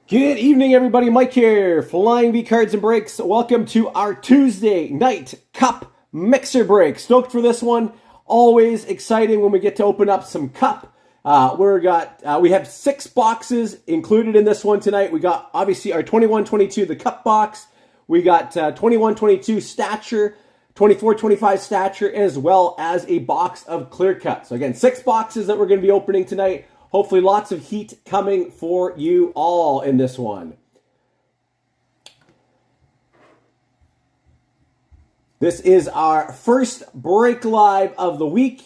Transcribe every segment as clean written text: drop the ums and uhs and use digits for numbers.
Good evening, everybody. Mike here, Flying V Cards and Breaks. Welcome to our Tuesday night Cup Mixer Break. Stoked for this one. Always exciting when we get to open up some Cup. We have 6 boxes included in this one tonight. We got obviously our 21-22, the Cup box. We got 21-22 Stature, 24-25 Stature, as well as a box of Clear Cut. So again, 6 boxes that we're going to be opening tonight. Hopefully lots of heat coming for you all in this one. This is our first break live of the week.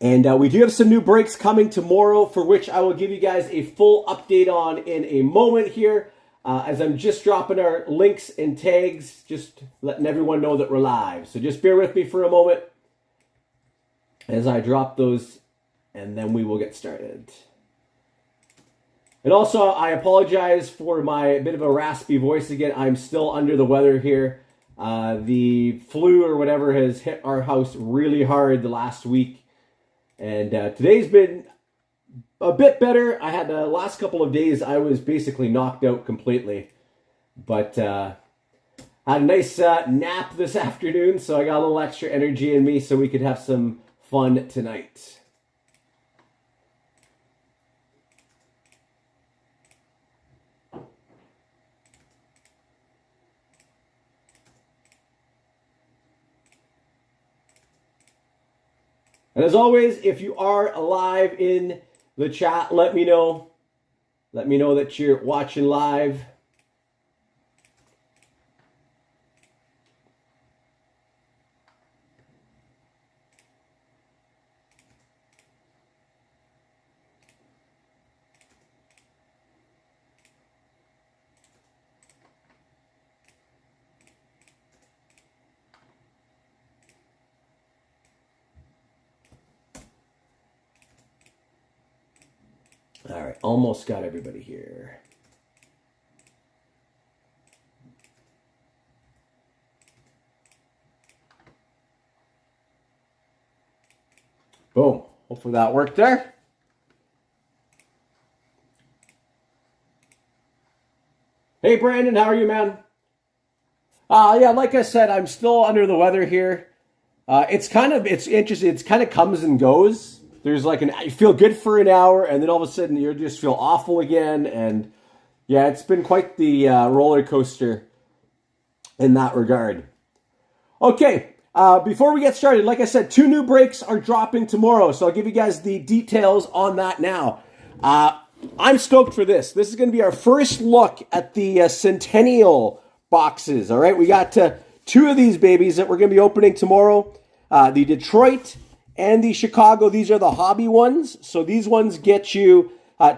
And we do have some new breaks coming tomorrow, for which I will give you guys a full update on in a moment here. As I'm just dropping our links and tags, just letting everyone know that we're live. So just bear with me for a moment as I drop those, and then we will get started. And also, I apologize for my bit of a raspy voice again. I'm still under the weather here. The flu or whatever has hit our house really hard the last week. And today's been a bit better. I had the last couple of days, I was basically knocked out completely. But I had a nice nap this afternoon, so I got a little extra energy in me so we could have some fun tonight. And as always, if you are live in the chat, let me know. Let me know that you're watching live. All right, almost got everybody here. Boom. Hopefully that worked there. Hey, Brandon, how are you, man? Yeah, like I said, I'm still under the weather here. It's interesting. It's kind of comes and goes. There's you feel good for an hour, and then all of a sudden you just feel awful again. And yeah, it's been quite the roller coaster in that regard. Okay, before we get started, like I said, 2 new breaks are dropping tomorrow. So I'll give you guys the details on that now. I'm stoked for this. This is going to be our first look at the Centennial boxes. All right, we got 2 of these babies that we're going to be opening tomorrow. The Detroit and the Chicago. These are the hobby ones. So these ones get you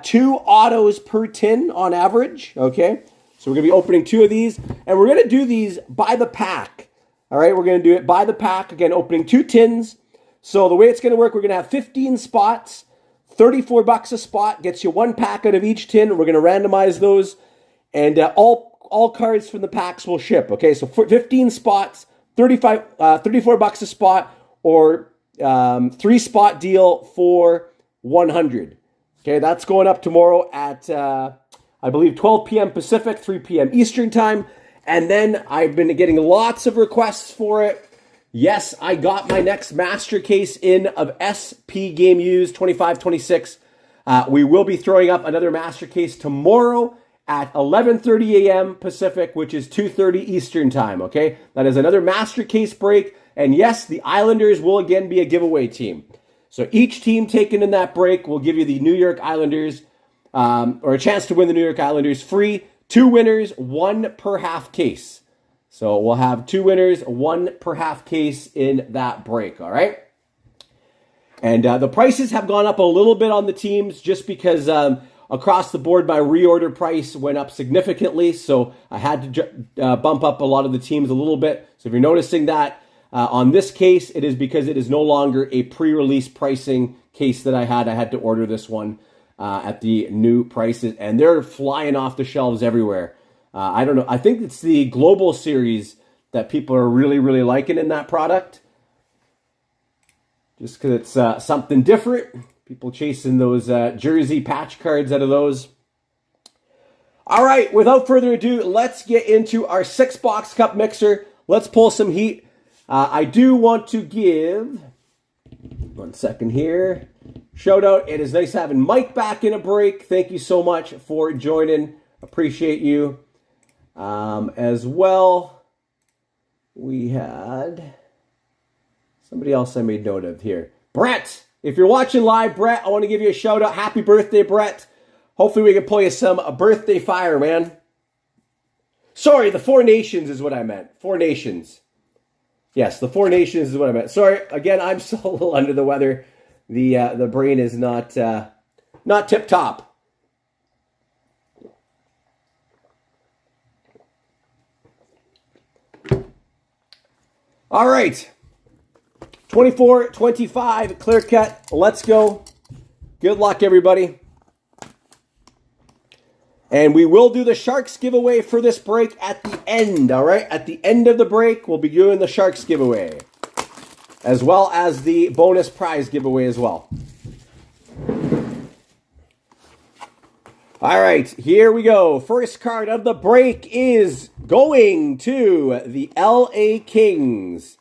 2 autos per tin on average. Okay. So we're going to be opening 2 of these. And we're going to do these by the pack. All right. We're going to do it by the pack. Again, opening 2 tins. So the way it's going to work, we're going to have 15 spots. $34 a spot. Gets you 1 pack out of each tin. We're going to randomize those. And all cards from the packs will ship. Okay. So 15 spots, $34 a spot, or 3 spot deal for 100. Okay, that's going up tomorrow at I believe 12 p.m. Pacific, 3 p.m. Eastern time. And then I've been getting lots of requests for it. Yes, I got my next master case in of SP Game Used 25-26. We will be throwing up another master case tomorrow at 11:30 a.m. Pacific, which is 2:30 Eastern time. Okay, that is another master case break. And yes, the Islanders will again be a giveaway team. So each team taken in that break will give you the New York Islanders, or a chance to win the New York Islanders free. 2 winners, 1 per half case. So we'll have 2 winners, 1 per half case in that break, all right? And the prices have gone up a little bit on the teams just because across the board my reorder price went up significantly. So I had to bump up a lot of the teams a little bit. So if you're noticing that, on this case, it is because it is no longer a pre-release pricing case that I had to order this one at the new prices, and they're flying off the shelves everywhere. I don't know. I think it's the Global Series that people are really, really liking in that product. Just because it's something different. People chasing those jersey patch cards out of those. All right, without further ado, let's get into our 6-box cup mixer. Let's pull some heat. I do want to give, 1 second here, shout out. It is nice having Mike back in a break. Thank you so much for joining. Appreciate you. As well, we had somebody else I made note of here. Brett, if you're watching live, Brett, I want to give you a shout out. Happy birthday, Brett. Hopefully we can pull you some birthday fire, man. Sorry, the 4 Nations is what I meant. 4 Nations. Yes, the 4 Nations is what I meant. Sorry, again, I'm still a little under the weather. The brain is not tip top. All right, 24-25 clear cut. Let's go. Good luck, everybody. And we will do the Sharks giveaway for this break at the end, all right? At the end of the break, we'll be doing the Sharks giveaway, as well as the bonus prize giveaway as well. All right, here we go. First card of the break is going to the LA Kings.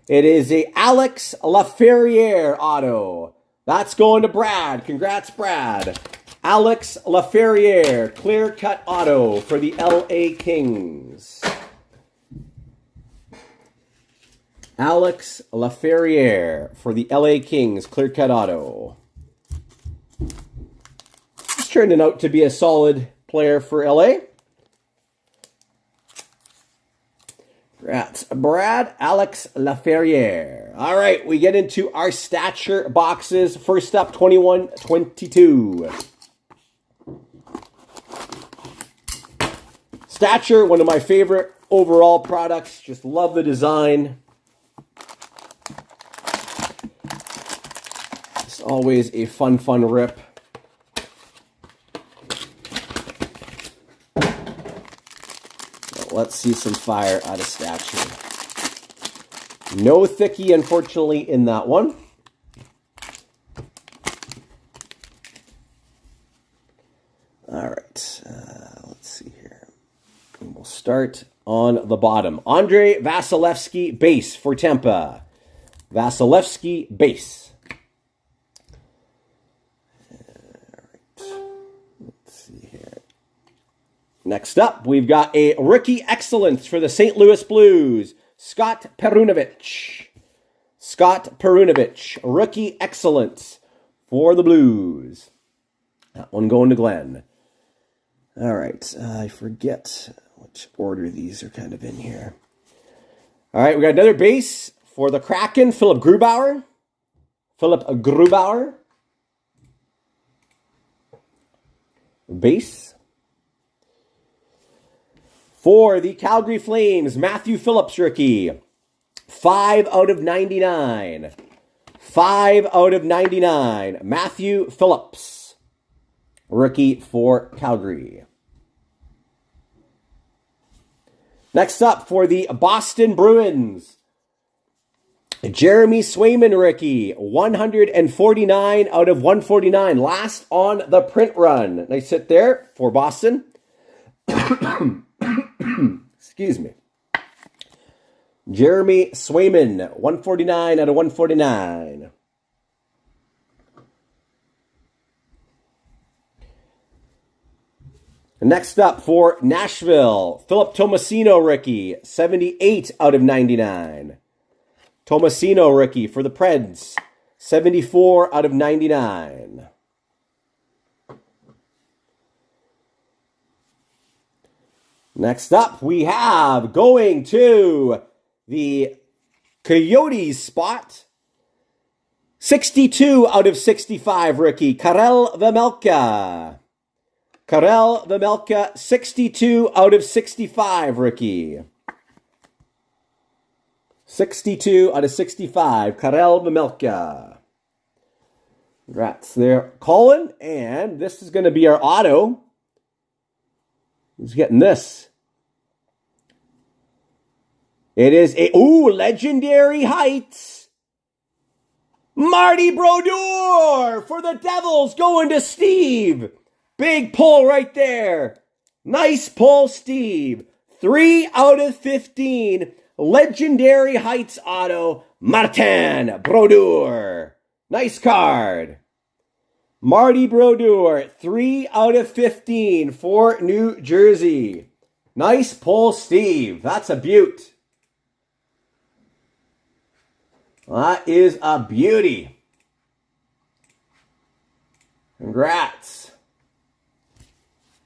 It is a Alex Laferriere auto. That's going to Brad. Congrats, Brad. Alex Laferriere, clear cut auto for the LA Kings. Alex Laferriere for the LA Kings, clear cut auto. He's turning out to be a solid player for LA. Congrats, Brad. Alex Laferriere. All right, we get into our stature boxes. First up, 21-22. Stature, one of my favorite overall products. Just love the design. It's always a fun rip. Let's see some fire out of Stature. No thickie, unfortunately, in that one. All right, let's see here. And we'll start on the bottom. Andrei Vasilevskiy, base for Tampa. Vasilevskiy, base. Next up, we've got a rookie excellence for the St. Louis Blues, Scott Perunovich. Scott Perunovich, rookie excellence for the Blues. That one going to Glenn. All right, I forget which order these are kind of in here. All right, we got another base for the Kraken, Philip Grubauer. Philip Grubauer. Base. For the Calgary Flames, Matthew Phillips rookie. 5 out of 99. 5 out of 99. Matthew Phillips. Rookie for Calgary. Next up for the Boston Bruins. Jeremy Swayman rookie. 149 out of 149. Last on the print run. Nice hit there for Boston. Excuse me. Jeremy Swayman, 149 out of 149. Next up for Nashville, Philip Tomasino rookie, 78 out of 99. Tomasino rookie for the Preds, 74 out of 99. Next up, we have going to the Coyotes spot. 62 out of 65 rookie, Karel Vejmelka. Karel Vejmelka, 62 out of 65 rookie. 62 out of 65, Karel Vejmelka. Congrats there, Colin. And this is going to be our auto. Who's getting this? It is a, legendary heights. Marty Brodeur for the Devils going to Steve. Big pull right there. Nice pull, Steve. 3 out of 15. Legendary Heights auto, Martin Brodeur. Nice card. Marty Brodeur, 3 out of 15 for New Jersey. Nice pull, Steve. That's a beaut. That is a beauty. Congrats.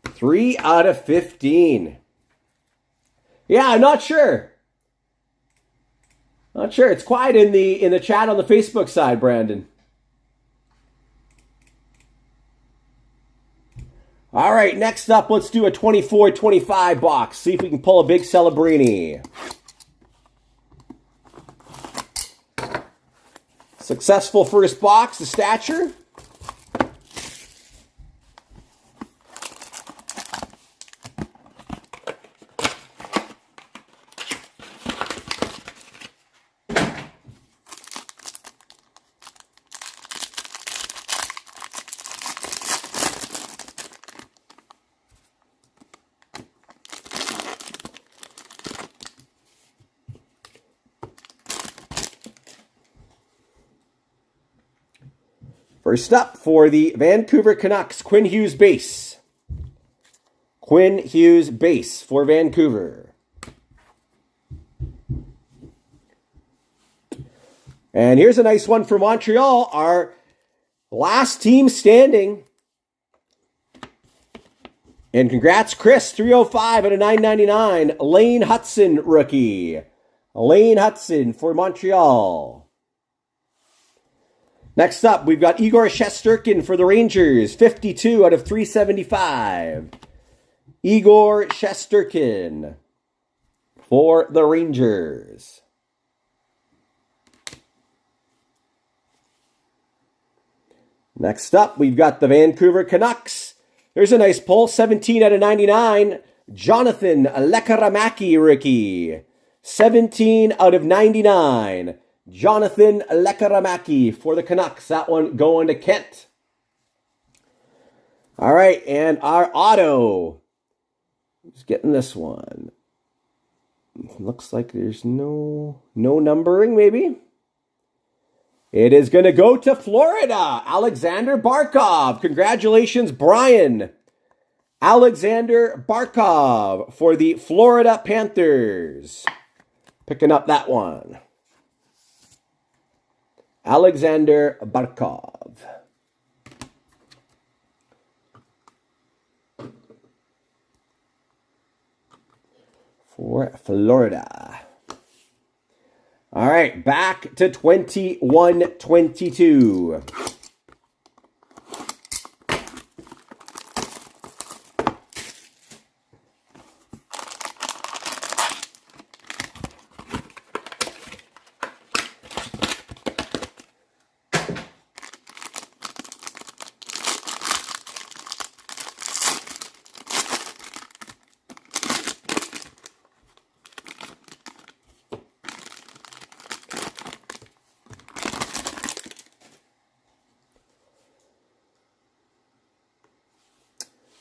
3 out of 15. Yeah, I'm not sure. Not sure. It's quiet in the chat on the Facebook side, Brandon. All right, next up, let's do a 24-25 box. See if we can pull a big Celebrini. Successful first box, the stature. First up for the Vancouver Canucks, Quinn Hughes base. Quinn Hughes base for Vancouver. And here's a nice one for Montreal, our last team standing. And congrats, Chris, 305 out of 999. Lane Hudson rookie. Lane Hudson for Montreal. Next up, we've got Igor Shesterkin for the Rangers, 52 out of 375. Igor Shesterkin for the Rangers. Next up, we've got the Vancouver Canucks. There's a nice pull, 17 out of 99. Jonathan Lekaramaki rookie, 17 out of 99. Jonathan Lekaramaki for the Canucks. That one going to Kent. All right, and our auto. Who's getting this one? Looks like there's no numbering, maybe. It is going to go to Florida. Alexander Barkov. Congratulations, Brian. Alexander Barkov for the Florida Panthers. Picking up that one. Alexander Barkov. For Florida. All right, back to 21-22.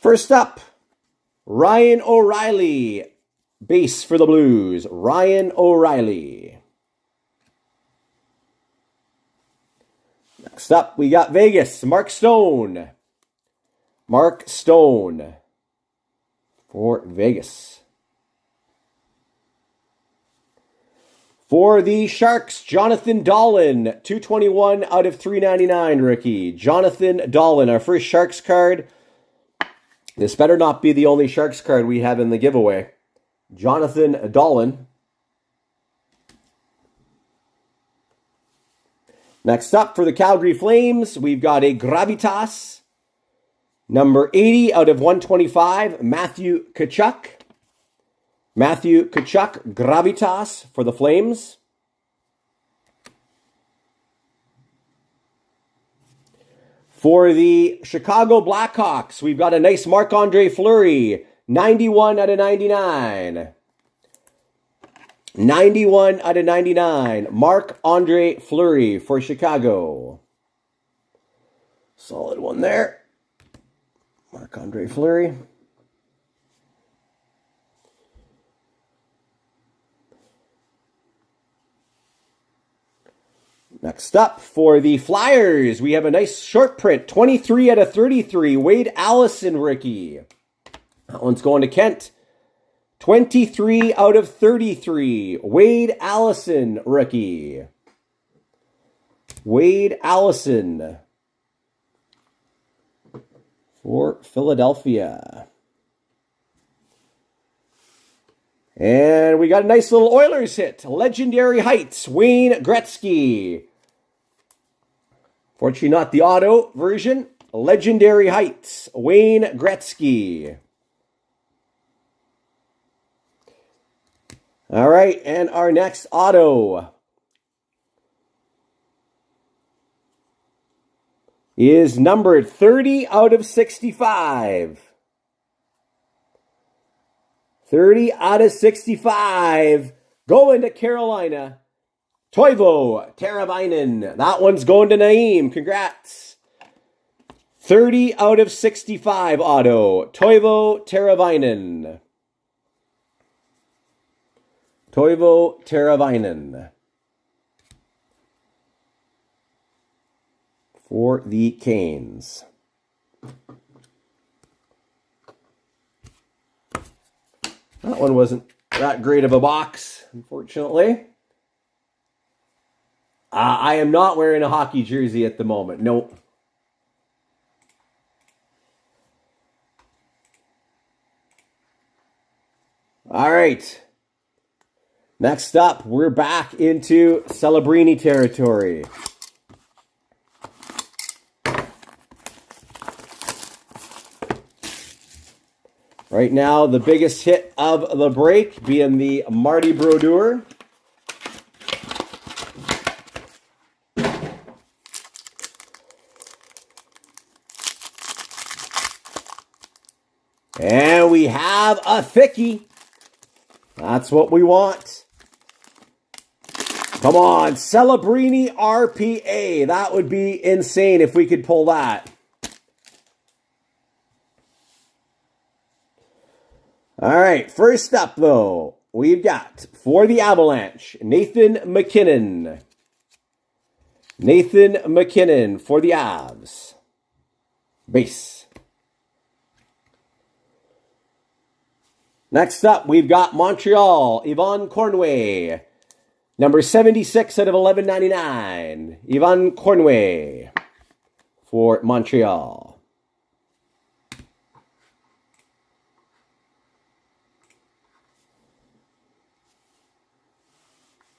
First up, Ryan O'Reilly, base for the Blues. Ryan O'Reilly. Next up, we got Vegas, Mark Stone. Mark Stone for Vegas. For the Sharks, Jonathan Dahlen, 221 out of 399 rookie. Jonathan Dahlen, our first Sharks card. This better not be the only Sharks card we have in the giveaway. Jonathan Dahlen. Next up for the Calgary Flames, we've got a Gravitas. Number 80 out of 125, Matthew Tkachuk. Matthew Tkachuk, Gravitas for the Flames. For the Chicago Blackhawks, we've got a nice Marc-Andre Fleury, 91 out of 99. 91 out of 99, Marc-Andre Fleury for Chicago. Solid one there. Marc-Andre Fleury. Next up, for the Flyers, we have a nice short print, 23 out of 33, Wade Allison rookie. That one's going to Kent. 23 out of 33, Wade Allison rookie. Wade Allison for Philadelphia. And we got a nice little Oilers hit. Legendary Heights, Wayne Gretzky. Fortunately, not the auto version. Legendary Heights, Wayne Gretzky. All right, and our next auto is numbered 30 out of 65. 30 out of 65. Going to Carolina. Toivo Teravainen. That one's going to Naeem. Congrats. 30 out of 65 auto. Toivo Teravainen. Toivo Teravainen. For the Canes. That one wasn't that great of a box, unfortunately. I am not wearing a hockey jersey at the moment. Nope. All right. Next up, we're back into Celebrini territory. Right now, the biggest hit of the break being the Marty Brodeur. And we have a thickie. That's what we want. Come on, Celebrini RPA. That would be insane if we could pull that. All right, first up, though, we've got, for the Avalanche, Nathan MacKinnon. Nathan MacKinnon for the Avs. Base. Next up, we've got Montreal, Yvonne Cornway. Number 76 out of 11.99. Yvonne Cornway for Montreal.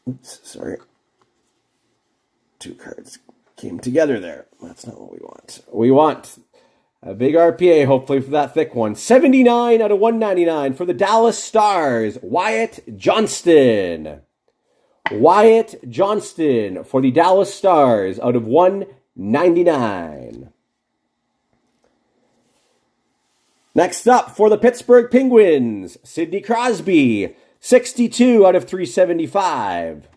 Oops, sorry. Two cards came together there. That's not what we want. We want a big RPA, hopefully, for that thick one. 79 out of 199 for the Dallas Stars. Wyatt Johnston. Wyatt Johnston for the Dallas Stars out of 199. Next up, for the Pittsburgh Penguins, Sidney Crosby. 62 out of 375.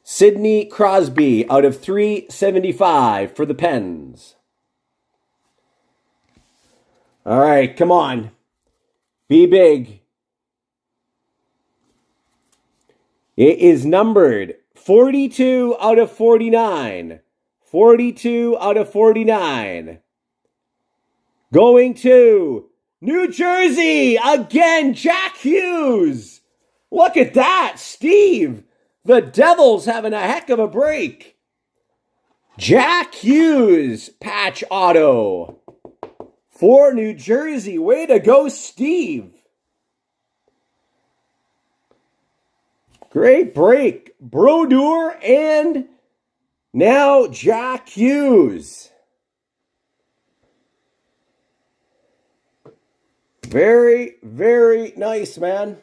Sidney Crosby out of 375 for the Pens. All right, come on. Be big. It is numbered 42 out of 49. 42 out of 49. Going to New Jersey, again, Jack Hughes. Look at that, Steve. The Devils having a heck of a break. Jack Hughes, patch auto for New Jersey. Way to go, Steve. Great break. Brodeur and now Jack Hughes. Very, very nice, man.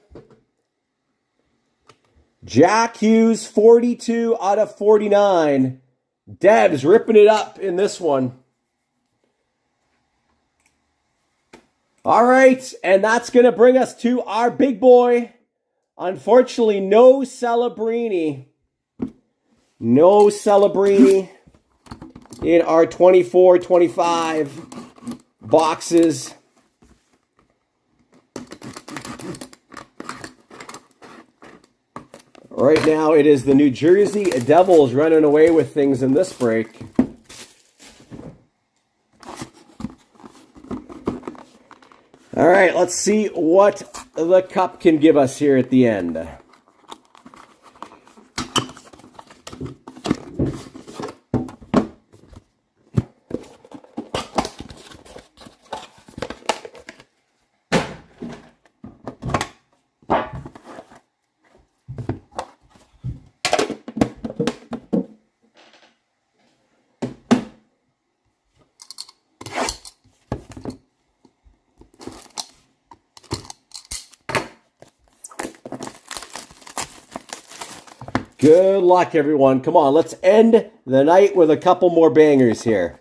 Jack Hughes, 42 out of 49. Devs ripping it up in this one. All right, and that's going to bring us to our big boy. Unfortunately, no Celebrini. No Celebrini in our 24-25 boxes. Right now, it is the New Jersey Devils running away with things in this break. All right, let's see what the cup can give us here at the end. Good luck, everyone. Come on, let's end the night with a couple more bangers here.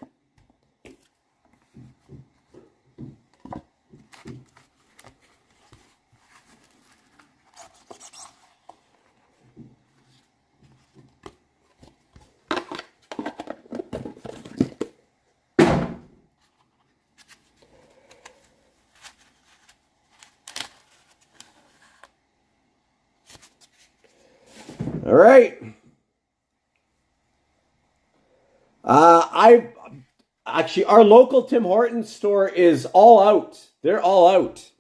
All right. Actually, our local Tim Hortons store is all out. They're all out.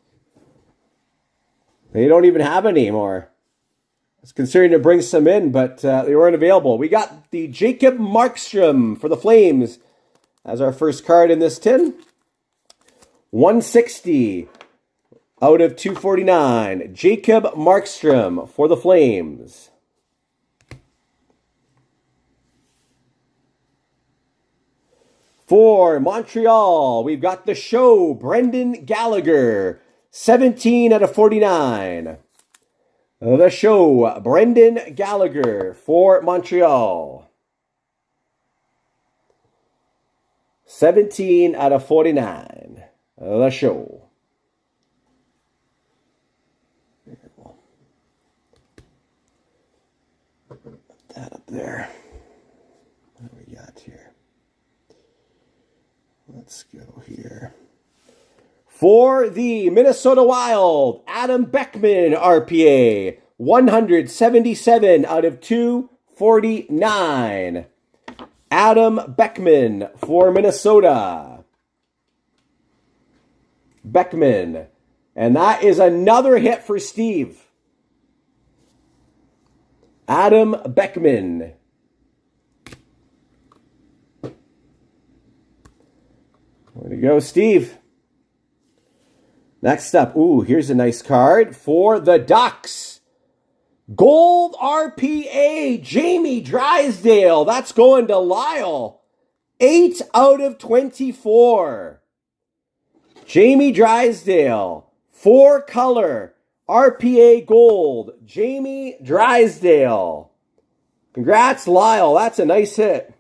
They don't even have any anymore. I was considering to bring some in, but they weren't available. We got the Jacob Markstrom for the Flames as our first card in this tin. 160 out of 249. Jacob Markstrom for the Flames. For Montreal, we've got the show, Brendan Gallagher, 17 out of 49. The show, Brendan Gallagher for Montreal. 17 out of 49. The show. Put that up there. What do we got here? Let's go here. For the Minnesota Wild, Adam Beckman, RPA, 177 out of 249. Adam Beckman for Minnesota. Beckman. And that is another hit for Steve. Adam Beckman. Way to go, Steve. Next up, here's a nice card for the Ducks. Gold RPA, Jamie Drysdale. That's going to Lyle. 8 out of 24. Jamie Drysdale. 4-color. RPA Gold. Jamie Drysdale. Congrats, Lyle. That's a nice hit.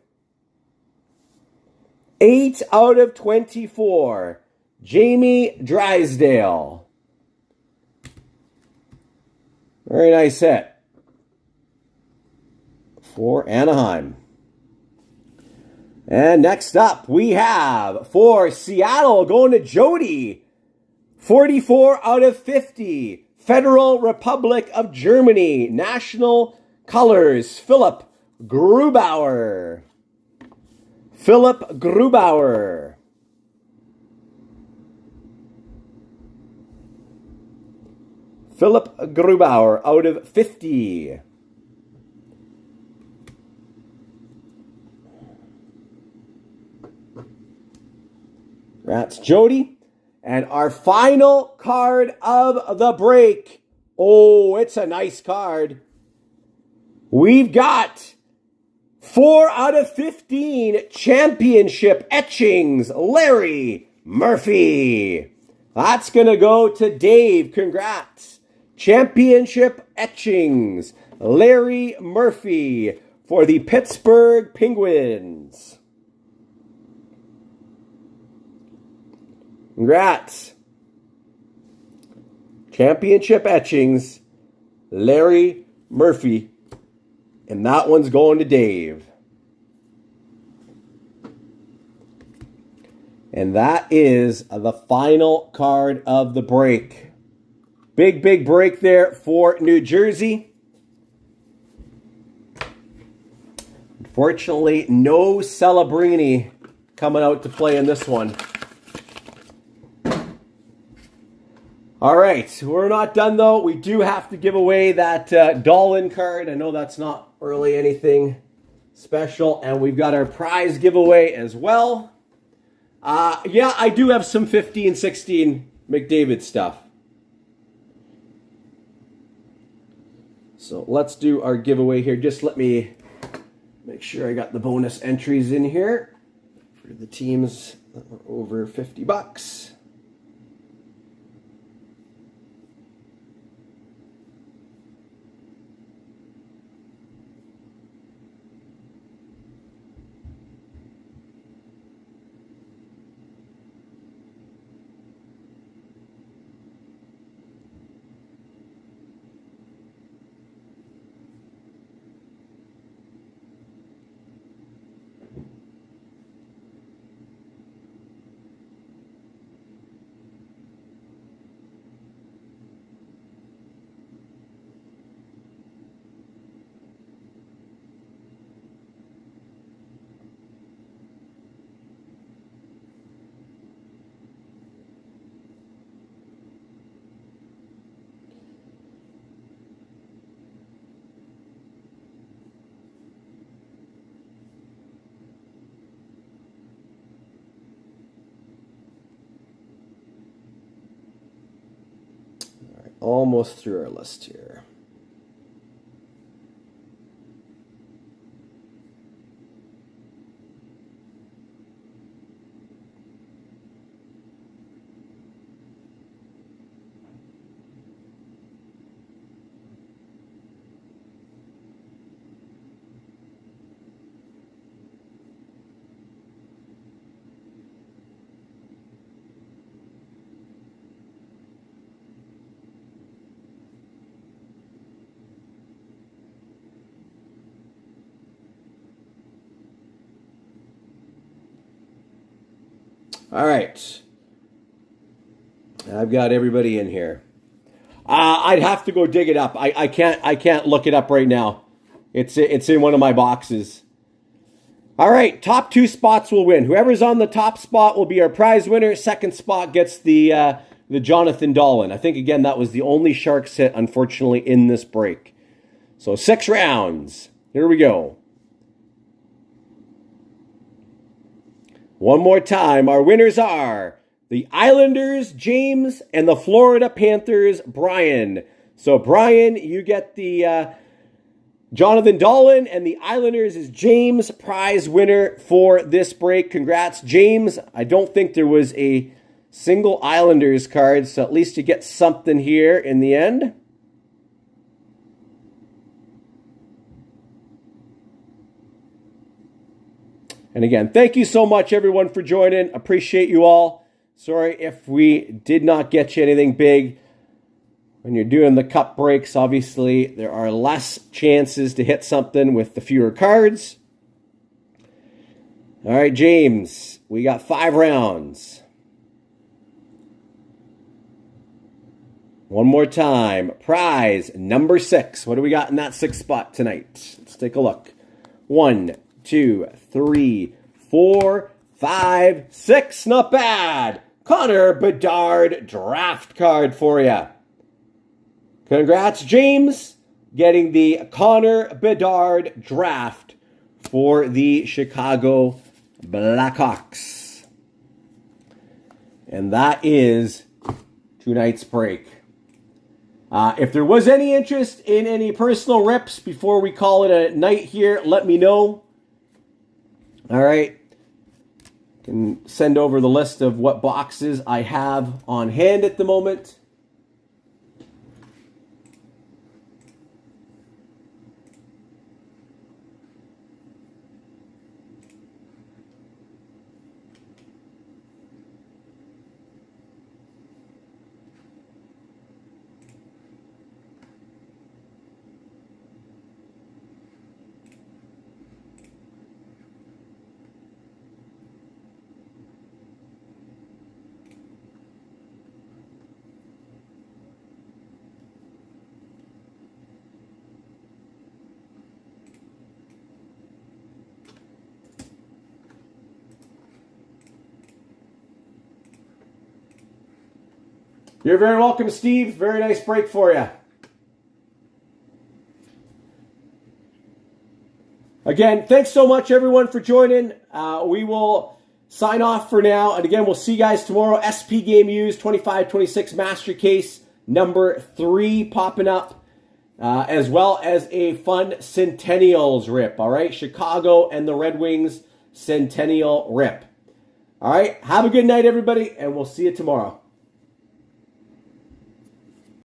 8 out of 24. Jamie Drysdale. Very nice hit for Anaheim. And next up, we have for Seattle going to Jody. 44 out of 50. Federal Republic of Germany. National colors. Philip Grubauer. Philip Grubauer. Philip Grubauer out of 50. That's Jody. And our final card of the break. Oh, it's a nice card. We've got 4 out of 15 championship etchings, Larry Murphy. That's going to go to Dave. Congrats. Championship etchings, Larry Murphy for the Pittsburgh Penguins. Congrats. Championship etchings, Larry Murphy. And that one's going to Dave. And that is the final card of the break. Big break there for New Jersey. Fortunately, no Celebrini coming out to play in this one. All right, we're not done though. We do have to give away that Dolan card. I know that's not really anything special. And we've got our prize giveaway as well. Yeah, I do have some 15-16 McDavid stuff. So let's do our giveaway here. Just let me make sure I got the bonus entries in here for the teams that were over $50. Almost through our list here. All right. I've got everybody in here. I'd have to go dig it up. I can't look it up right now. It's in one of my boxes. All right, top 2 spots will win. Whoever's on the top spot will be our prize winner. Second spot gets the Jonathan Dolan. I think again that was the only Sharks hit, unfortunately, in this break. So 6 rounds. Here we go. One more time, our winners are the Islanders, James, and the Florida Panthers, Brian. So, Brian, you get the Jonathan Dolan, and the Islanders is James, prize winner for this break. Congrats, James. I don't think there was a single Islanders card, so at least you get something here in the end. And again, thank you so much, everyone, for joining. Appreciate you all. Sorry if we did not get you anything big. When you're doing the cup breaks, obviously, there are less chances to hit something with the fewer cards. All right, James, we got 5 rounds. One more time. Prize number 6. What do we got in that 6th spot tonight? Let's take a look. 1, 2, 3, 4, 5, 6. Not bad. Connor Bedard draft card for you. Congrats, James, getting the Connor Bedard draft for the Chicago Blackhawks. And that is tonight's break. If there was any interest in any personal rips before we call it a night here, let me know. All right. Can send over the list of what boxes I have on hand at the moment. You're very welcome, Steve. Very nice break for you. Again, thanks so much, everyone, for joining. We will sign off for now. And again, we'll see you guys tomorrow. SP Game Used 2526 Master Case number 3 popping up, as well as a fun Centennials rip. All right, Chicago and the Red Wings Centennial rip. All right, have a good night, everybody, and we'll see you tomorrow.